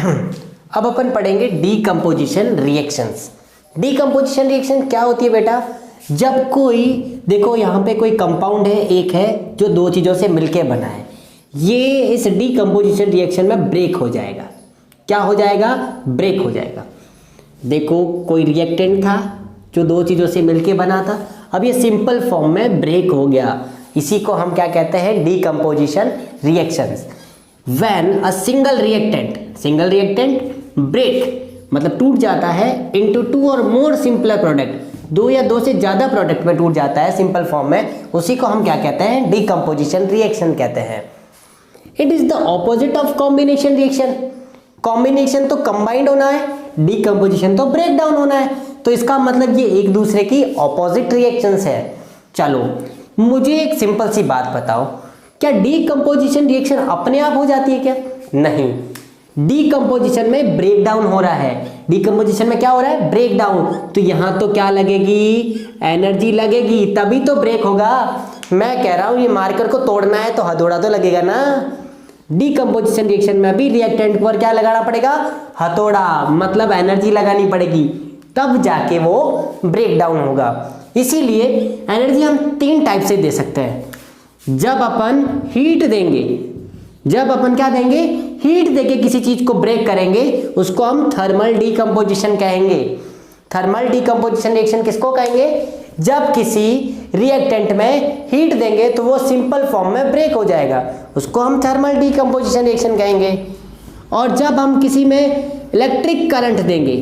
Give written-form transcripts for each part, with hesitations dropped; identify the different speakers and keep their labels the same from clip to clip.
Speaker 1: अब अपन पढ़ेंगे decomposition reactions. Decomposition reaction क्या होती है बेटा? जब कोई, देखो यहाँ पे कोई कंपाउंड है, एक है जो दो चीज़ों से मिलके बना है, ये इस डीकम्पोजिशन रिएक्शन में ब्रेक हो जाएगा। क्या हो जाएगा? ब्रेक हो जाएगा। देखो कोई रिएक्टेंट था जो दो चीज़ों से मिलके बना था, अब ये सिंपल फॉर्म में ब्रेक हो गया। इसी को हम क्या कहते हैं? Decomposition reactions. When a single reactant break मतलब टूट जाता है इनटू टू और मोर सिंपलर प्रोडक्ट, दो या दो से ज़्यादा प्रोडक्ट में टूट जाता है सिंपल फॉर्म में, उसी को हम क्या कहते हैं? डीकम्पोजिशन रिएक्शन कहते हैं। It is the opposite of combination reaction. Combination तो कंबाइंड होना है, डीकम्पोजिशन तो ब्रेक डाउन होना है, तो इसका मतलब ये एक दूसरे की ऑपोजिट रिएक्शंस है। चलो मुझे एक सिंपल सी बात बताओ, क्या डीकम्पोजिशन रिएक्शन अपने आप हो जाती है क्या? नहीं, डीकम्पोजिशन में ब्रेक डाउन हो रहा है। डीकम्पोजिशन में क्या हो रहा है? Break down. तो यहां तो क्या लगेगी? एनर्जी लगेगी, तभी तो ब्रेक होगा। मैं कह रहा हूं ये मार्कर को तोड़ना है तो हथौड़ा तो लगेगा ना। डीकम्पोजिशन रिएक्शन में भी रिएक्टेंट पर क्या लगाना पड़ेगा? हथौड़ा, मतलब एनर्जी लगानी पड़ेगी, तब जाके वो ब्रेक डाउन होगा। इसीलिए एनर्जी हम तीन टाइप से दे सकते हैं। जब अपन हीट देंगे, जब अपन क्या देंगे? हीट देके किसी चीज को ब्रेक करेंगे, उसको हम थर्मल डीकम्पोजिशन कहेंगे। थर्मल डीकम्पोजिशन रिएक्शन किसको कहेंगे? जब किसी रिएक्टेंट में हीट देंगे तो वो सिंपल फॉर्म में ब्रेक हो जाएगा, उसको हम थर्मल डीकम्पोजिशन रिएक्शन कहेंगे। और जब हम किसी में इलेक्ट्रिक करंट देंगे,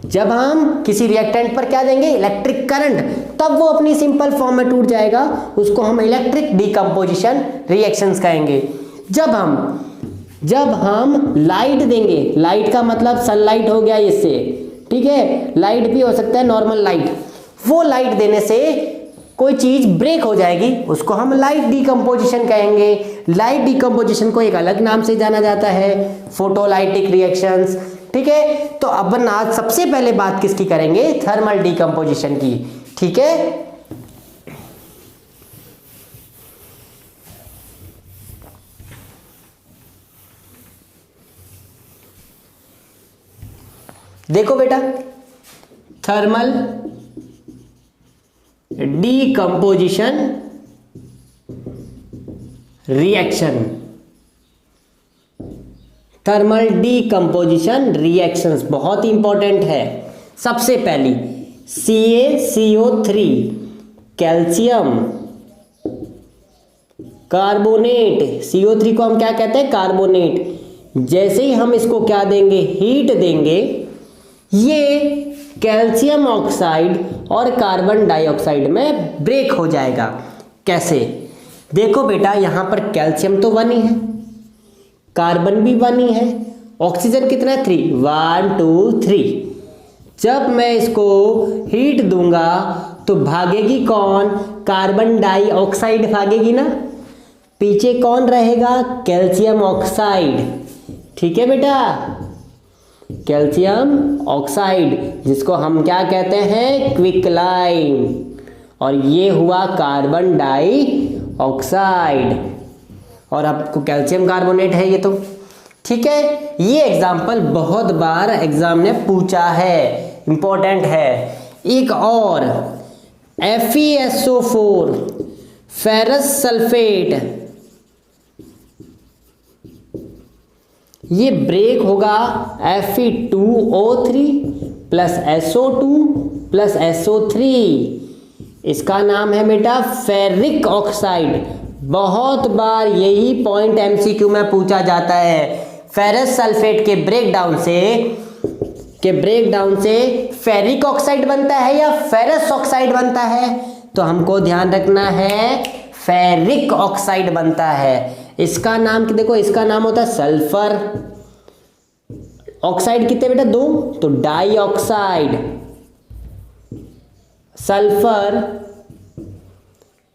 Speaker 1: जब हम किसी रिएक्टेंट पर क्या देंगे? इलेक्ट्रिक करंट, तब वो अपनी सिंपल फॉर्म में टूट जाएगा, उसको हम इलेक्ट्रिक डीकम्पोजिशन रिएक्शंस कहेंगे। जब हम लाइट देंगे, लाइट का मतलब सनलाइट हो गया इससे, ठीक है, लाइट भी हो सकता है नॉर्मल लाइट, वो लाइट देने से कोई चीज ब्रेक हो जाएगी, उसको हम लाइट डीकम्पोजिशन कहेंगे। लाइट डीकम्पोजिशन को एक अलग नाम से जाना जाता है, फोटोलाइटिक रिएक्शंस, ठीक है। तो अपन आज सबसे पहले बात किसकी करेंगे? थर्मल डीकम्पोजिशन की, ठीक है। देखो बेटा, thermal decomposition reaction, thermal decomposition reactions बहुत इंपॉर्टेंट है। सबसे पहली CaCO3 कैल्शियम कार्बोनेट, CO3 को हम क्या कहते हैं? कार्बोनेट। जैसे ही हम इसको क्या देंगे? हीट देंगे, ये कैल्शियम ऑक्साइड और कार्बन डाइऑक्साइड में ब्रेक हो जाएगा। कैसे? देखो बेटा, यहां पर कैल्शियम तो 1 ही है, कार्बन भी 1 ही है, ऑक्सीजन कितना है? 3, 1 2 3। जब मैं इसको हीट दूंगा तो भागेगी कौन? कार्बन डाइऑक्साइड भागेगी ना, पीछे कौन रहेगा? कैल्शियम ऑक्साइड, ठीक है बेटा, कैल्शियम ऑक्साइड, जिसको हम क्या कहते हैं? क्विकलाइन। और ये हुआ कार्बन डाइऑक्साइड, और आपको कैल्शियम कार्बोनेट है ये तो, ठीक है। ये एग्जाम्पल बहुत बार एग्जाम ने पूछा है, इंपॉर्टेंट है। एक और FeSO4 फेरस सल्फेट, ये ब्रेक होगा Fe2O3 plus SO2 plus SO3, इसका नाम है बेटा फेरिक ऑक्साइड। बहुत बार यही पॉइंट MCQ में पूछा जाता है। फेरस सल्फेट के ब्रेकडाउन से फेरिक ऑक्साइड बनता है या फेरस ऑक्साइड बनता है? तो हमको ध्यान रखना है फेरिक ऑक्साइड बनता है। इसका नाम देखो, इसका नाम होता है सल्फर ऑक्साइड। कितने बेटा? 2, तो डाइऑक्साइड, सल्फर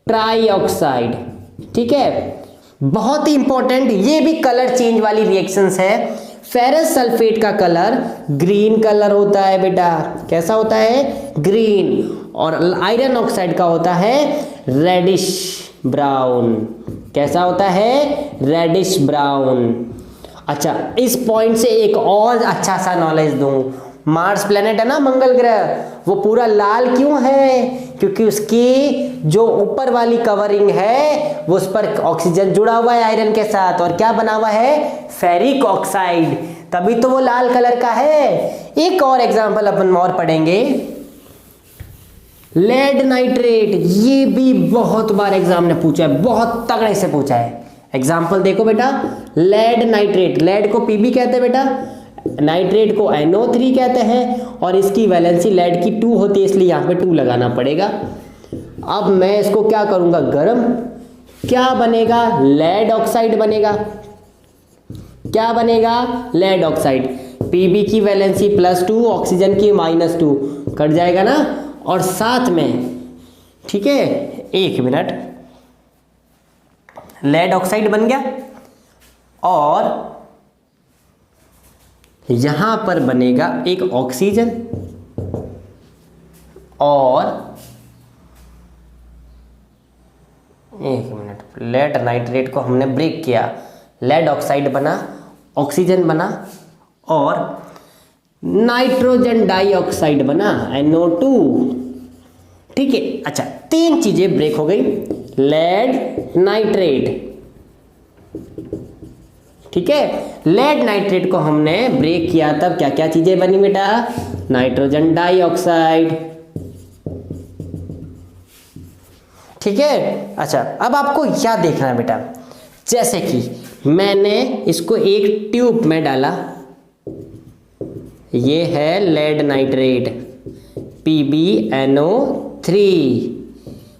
Speaker 1: ट्राइऑक्साइड, ठीक है। बहुत ही इंपॉर्टेंट, ये भी कलर चेंज वाली रिएक्शंस है। फेरस सल्फेट का कलर ग्रीन कलर होता है बेटा, कैसा होता है? ग्रीन। और आयरन ऑक्साइड का होता है रेडिश ब्राउन, कैसा होता है? Reddish brown. अच्छा, इस पॉइंट से एक और अच्छा सा नॉलेज दूं, मार्स प्लेनेट है ना, मंगल ग्रह, वो पूरा लाल क्यों है? क्योंकि उसकी जो ऊपर वाली कवरिंग है वो उस पर ऑक्सीजन जुड़ा हुआ है आयरन के साथ, और क्या बना हुआ है? फेरिक ऑक्साइड, तभी तो वो लाल कलर का है। एक और एग्जांपल अपन और पढ़ेंगे, लेड नाइट्रेट, ये भी बहुत बार एग्जाम ने पूछा है, बहुत तगड़े से पूछा है। एग्जाम्पल देखो बेटा, लेड नाइट्रेट, लेड को पीबी कहते हैं बेटा, नाइट्रेट को NO3 कहते हैं, और इसकी वैलेंसी लेड की 2 होती है, इसलिए यहाँ पे 2 लगाना पड़ेगा। अब मैं इसको क्या करूँगा? गरम, क्या बनेगा? लेड ऑक्साइड बनेगा। क्या बनेगा? Lead oxide. पीबी की वैलेंसी +2, ऑक्सीजन की -2, कट जाएगा ना, और साथ में, ठीक है, 1 मिनट, लेड ऑक्साइड बन गया, और यहां पर बनेगा एक ऑक्सीजन, और 1 मिनट, लेड नाइट्रेट को हमने ब्रेक किया, लेड ऑक्साइड बना, ऑक्सीजन बना, और नाइट्रोजन डाइऑक्साइड बना, NO2। ठीक है, अच्छा, 3 चीजें ब्रेक हो गई, लेड नाइट्रेट, ठीक है, लेड नाइट्रेट को हमने ब्रेक किया, तब क्या क्या चीजें बनी बेटा? नाइट्रोजन डाइऑक्साइड, ठीक है। अच्छा, अब आपको क्या देखना है बेटा, जैसे कि मैंने इसको एक ट्यूब में डाला, ये है lead nitrate, PbNO3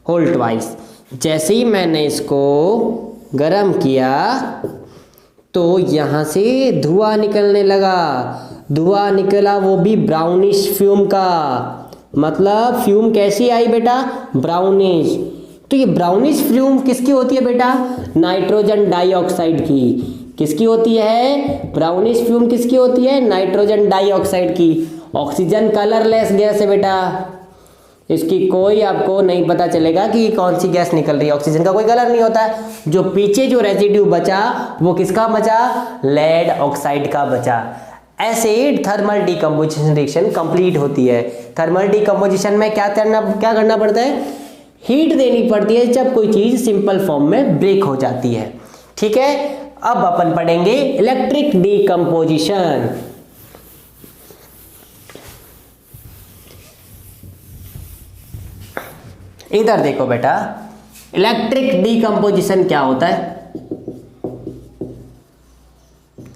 Speaker 1: whole twice. जैसे ही मैंने इसको गर्म किया तो यहाँ से धुआं निकलने लगा, धुआं निकला, वो भी ब्राउनिश फ्यूम का, मतलब फ्यूम कैसी आई बेटा? ब्राउनिश। तो ये ब्राउनिश फ्यूम किसकी होती है बेटा? नाइट्रोजन डाइऑक्साइड की। किसकी होती है? ब्राउनिश फ्यूम किसकी होती है? नाइट्रोजन डाइऑक्साइड की। ऑक्सीजन कलरलेस गैस है बेटा, इसकी कोई आपको नहीं पता चलेगा कि कौन सी गैस निकल रही है, ऑक्सीजन का कोई कलर नहीं होता है। जो पीछे जो रेजिड्यू बचा वो किसका बचा? लेड ऑक्साइड का बचा। ऐसे थर्मल डिकम्पोजिशन रिएक्शन कंप्लीट होती है। थर्मल डिकम्पोजिशन में क्या करना पड़ता है? हीट देनी पड़ती है जब कोई चीज सिंपल फॉर्म में ब्रेक हो जाती है। ठीक है, अब अपन पढ़ेंगे इलेक्ट्रिक डिकम्पोजिशन। इधर देखो बेटा, इलेक्ट्रिक डिकम्पोजिशन क्या होता है?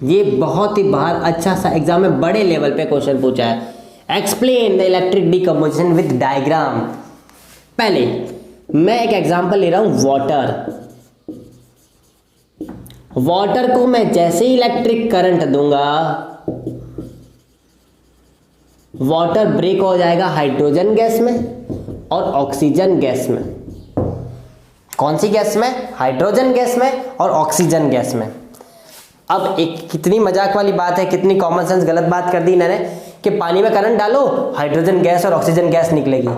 Speaker 1: ये बहुत ही बाहर अच्छा सा एग्जाम में बड़े लेवल पे क्वेश्चन पूछा है। Explain the electric decomposition with diagram. पहले मैं एक एग्जांपल ले रहा हूं, वाटर। वाटर को मैं जैसे ही इलेक्ट्रिक करंट दूंगा, वाटर ब्रेक हो जाएगा हाइड्रोजन गैस में और ऑक्सीजन गैस में। कौन सी गैस में? हाइड्रोजन गैस में और ऑक्सीजन गैस में। अब एक कितनी मजाक वाली बात है, कितनी कॉमन सेंस गलत बात कर दी इन्होंने कि पानी में करंट डालो, हाइड्रोजन गैस और ऑक्सीजन गैस निकलेगी।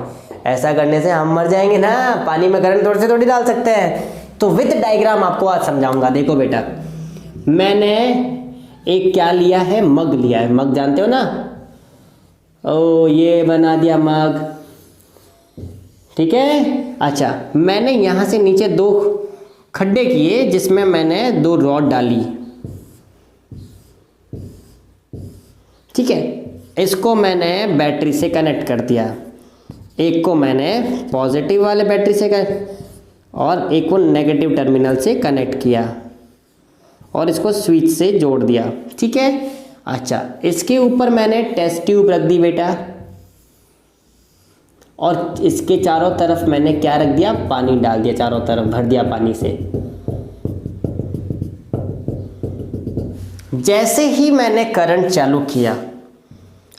Speaker 1: ऐसा करने से हम मर जाएंगे ना, पानी में करंट थोड़ी से थोड़ी डाल सकते हैं। तो विद डायग्राम आपको आज समझाऊंगा। देखो बेटा, मैंने एक क्या लिया है? मग लिया है। मग जानते हो ना? ओ, ये बना दिया मग, ठीक है। अच्छा, मैंने यहां से नीचे 2 खड्डे किए जिसमें मैंने 2 रॉड डाली, ठीक है। इसको मैंने बैटरी से कनेक्ट कर दिया। एक को मैंने पॉजिटिव वाले बैटरी से और एक को नेगेटिव टर्मिनल से कनेक्ट किया और इसको स्विच से जोड़ दिया, ठीक है। अच्छा, इसके ऊपर मैंने टेस्ट ट्यूब रख दी बेटा, और इसके चारों तरफ मैंने क्या रख दिया? पानी डाल दिया, चारों तरफ भर दिया पानी से। जैसे ही मैंने करंट चालू किया,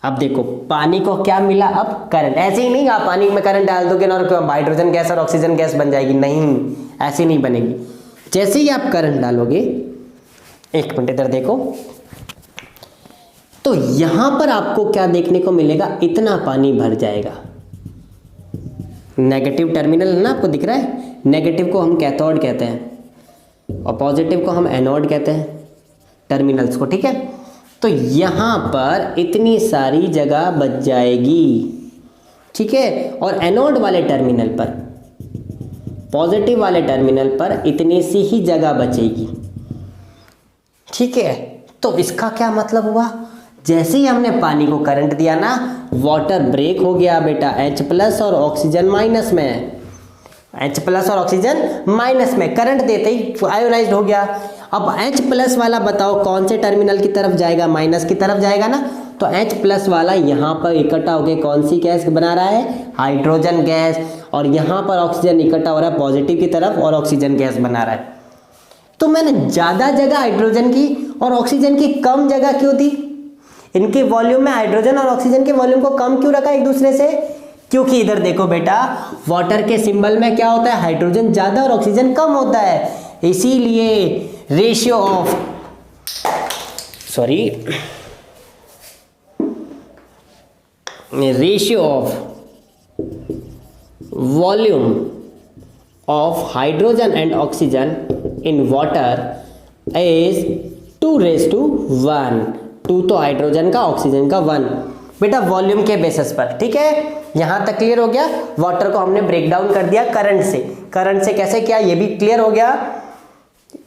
Speaker 1: अब देखो पानी को क्या मिला? अब करंट। ऐसे ही नहीं आप पानी में करंट डाल दोगे ना और हाइड्रोजन गैस और ऑक्सीजन गैस बन जाएगी, नहीं, ऐसे नहीं बनेगी। जैसे ही आप करंट डालोगे, एक मिनट इधर देखो, तो यहां पर आपको क्या देखने को मिलेगा? इतना पानी भर जाएगा। नेगेटिव टर्मिनल है ना, आपको दिख रहा है? नेगेटिव को हम कैथोड कहते हैं और पॉजिटिव को हम एनोड कहते हैं, टर्मिनल्स को, ठीक है। तो यहाँ पर इतनी सारी जगह बच जाएगी, ठीक है। और एनोड वाले टर्मिनल पर, पॉजिटिव वाले टर्मिनल पर इतनी सी ही जगह बचेगी, ठीक है। तो इसका क्या मतलब हुआ, जैसे ही हमने पानी को करंट दिया ना, वाटर ब्रेक हो गया बेटा H+ और ऑक्सीजन माइनस में, H+ और ऑक्सीजन माइनस में, करंट देते ही आयोनाइज्ड हो गया। अब H+ वाला बताओ कौन से टर्मिनल की तरफ जाएगा, माइनस की तरफ जाएगा ना। तो H+ वाला यहाँ पर इकट्ठा होकर कौन सी गैस बना रहा है, हाइड्रोजन गैस। और यहाँ पर ऑक्सीजन इकट्ठा हो रहा है पॉजिटिव की तरफ और ऑक्सीजन गैस बना रहा है। तो मैंने ज़्यादा जगह हाइड्रोजन की और ऑक्सीजन की कम जगह क्यों दी, इनके वॉल्यूम में हाइड्रोजन और ऑक्सीजन के वॉल्यूम को कम क्यों रखा एक दूसरे से, क्योंकि इधर देखो बेटा वाटर के सिंबल में क्या होता है, हाइड्रोजन ज़्यादा और ऑक्सीजन कम होता है, इसीलिए ratio of volume of hydrogen and oxygen in water is 2:1। 2 तो हाइड्रोजन का, ऑक्सीजन का 1 बेटा, वॉल्यूम के बेसिस पर, ठीक है। यहां तक क्लियर हो गया। वाटर को हमने ब्रेक डाउन कर दिया करंट से, करंट से कैसे किया ये भी क्लियर हो गया,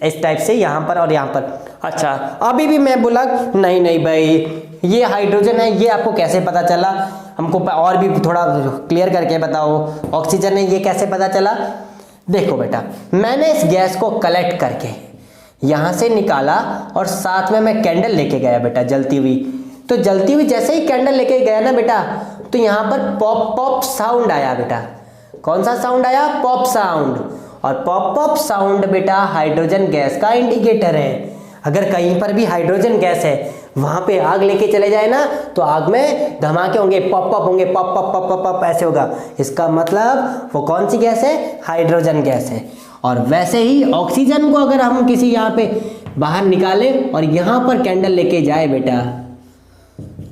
Speaker 1: इस टाइप से यहां पर और यहां पर। अच्छा, अभी भी मैं बोला नहीं भाई ये हाइड्रोजन है, ये आपको कैसे पता चला, हमको और भी थोड़ा क्लियर करके बताओ। ऑक्सीजन है, ये कैसे पता चला। देखो बेटा, मैंने इस गैस को कलेक्ट करके यहां से निकाला और साथ में मैं कैंडल लेके गया बेटा, जलती हुई। तो जलती हुई जैसे ही कैंडल लेके गया ना बेटा, तो यहाँ पर पॉप पॉप साउंड आया बेटा। कौन सा साउंड आया, पॉप साउंड। और पॉप पॉप साउंड बेटा हाइड्रोजन गैस का इंडिकेटर है। अगर कहीं पर भी हाइड्रोजन गैस है, वहां पे आग लेके चले जाए ना, तो आग में धमाके होंगे, पॉप पॉप होंगे, pop pop pop pop pop ऐसे होगा। इसका मतलब वो कौन सी गैस है, हाइड्रोजन गैस है। और वैसे ही ऑक्सीजन को अगर हम किसी यहाँ पे बाहर निकाले और यहाँ पर कैंडल लेके जाए बेटा,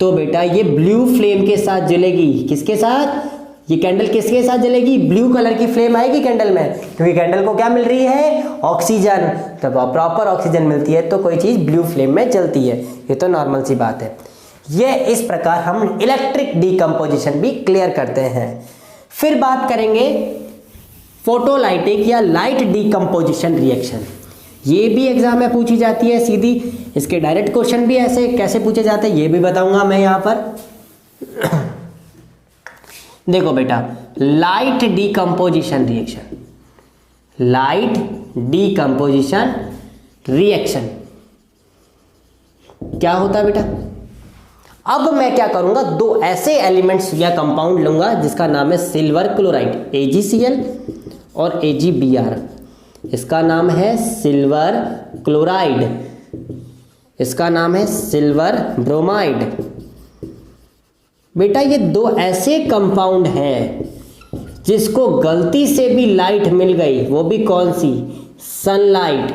Speaker 1: तो बेटा ये ब्लू फ्लेम के साथ जलेगी। किसके साथ, ये कैंडल किसके साथ जलेगी, ब्लू कलर की फ्लेम आएगी कैंडल में, क्योंकि कैंडल को क्या मिल रही है, ऑक्सीजन। तो प्रॉपर ऑक्सीजन मिलती है तो कोई चीज ब्लू फ्लेम में जलती है, ये तो नॉर्मल सी बात है। ये इस प्रकार हम इलेक्ट्रिक डीकंपोजिशन भी क्लियर करते हैं। फिर बात करेंगे फोटोलाइटिक या लाइट डीकंपोजिशन रिएक्शन। ये भी एग्जाम में पूछी जाती है सीधी, इसके डायरेक्ट क्वेश्चन भी ऐसे कैसे पूछे जाते हैं ये भी बताऊंगा मैं यहाँ पर। देखो बेटा, light decomposition reaction, light decomposition reaction क्या होता है बेटा। अब मैं क्या करूंगा, दो ऐसे एलिमेंट्स या कंपाउंड लूंगा जिसका नाम है सिल्वर क्लोराइड AgCl और AgBr। इसका नाम है सिल्वर क्लोराइड, इसका नाम है सिल्वर ब्रोमाइड। बेटा ये दो ऐसे कंपाउंड हैं जिसको गलती से भी लाइट मिल गई, वो भी कौन सी, सनलाइट,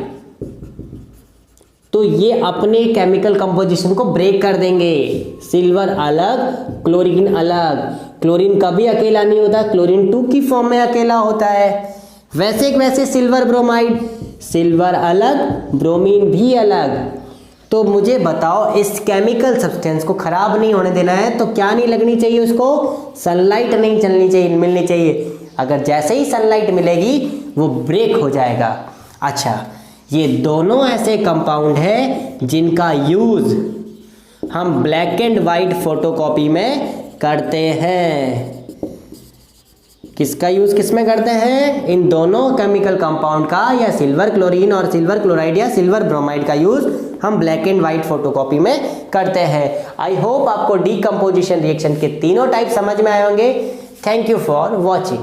Speaker 1: तो ये अपने केमिकल कंपोजिशन को ब्रेक कर देंगे। सिल्वर अलग, क्लोरीन अलग। क्लोरीन कभी अकेला नहीं होता, क्लोरीन 2 की फॉर्म में अकेला होता है। वैसे सिल्वर ब्रोमाइड, सिल्वर अलग, ब्रोमीन भी अलग। तो मुझे बताओ, इस केमिकल सब्सटेंस को खराब नहीं होने देना है तो क्या नहीं लगनी चाहिए, उसको सनलाइट नहीं चलनी चाहिए, मिलनी चाहिए। अगर जैसे ही सनलाइट मिलेगी वो ब्रेक हो जाएगा। अच्छा, ये दोनों ऐसे कंपाउंड हैं जिनका यूज हम ब्लैक एंड वाइट फोटोकॉपी में करते हैं। किसका यूज किस में करते हैं, इन दोनों केमिकल कंपाउंड का, या सिल्वर क्लोरीन और सिल्वर क्लोराइड या सिल्वर ब्रोमाइड का यूज हम ब्लैक एंड वाइट फोटोकॉपी में करते हैं। आई होप आपको डीकंपोजिशन रिएक्शन के तीनों टाइप समझ में आए होंगे। Thank you for watching.